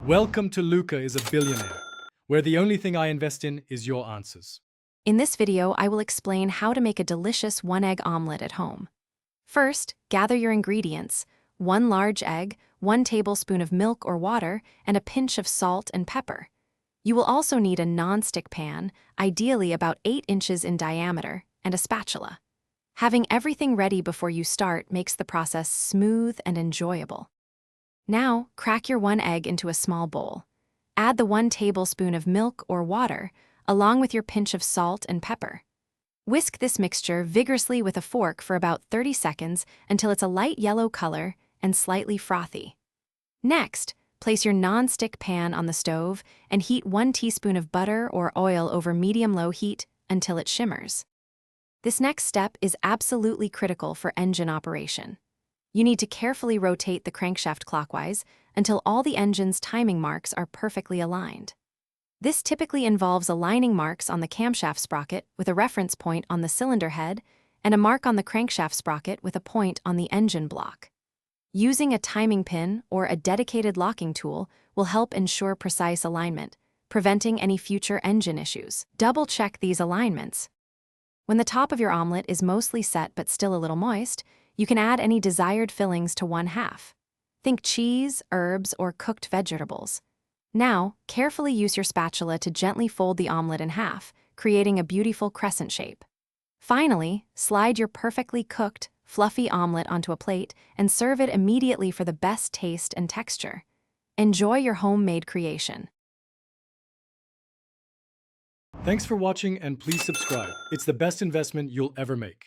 Welcome to Luca is a Billionaire, where the only thing I invest in is your answers. In this video, I will explain how to make a delicious one-egg omelet at home. First, gather your ingredients: 1 large egg, 1 tablespoon of milk or water, and a pinch of salt and pepper. You will also need a non-stick pan, ideally about 8 inches in diameter, and a spatula. Having everything ready before you start makes the process smooth and enjoyable. Now, crack your 1 egg into a small bowl. Add the 1 tablespoon of milk or water, along with your pinch of salt and pepper. Whisk this mixture vigorously with a fork for about 30 seconds until it's a light yellow color and slightly frothy. Next, place your non-stick pan on the stove and heat 1 teaspoon of butter or oil over medium-low heat until it shimmers. This next step is absolutely critical for engine operation. You need to carefully rotate the crankshaft clockwise until all the engine's timing marks are perfectly aligned. This typically involves aligning marks on the camshaft sprocket with a reference point on the cylinder head and a mark on the crankshaft sprocket with a point on the engine block. Using a timing pin or a dedicated locking tool will help ensure precise alignment, preventing any future engine issues. Double-check these alignments. When the top of your omelet is mostly set but still a little moist, you can add any desired fillings to 1/2. Think cheese, herbs, or cooked vegetables. Now, carefully use your spatula to gently fold the omelet in half, creating a beautiful crescent shape. Finally, slide your perfectly cooked, fluffy omelet onto a plate and serve it immediately for the best taste and texture. Enjoy your homemade creation. Thanks for watching and please subscribe. It's the best investment you'll ever make.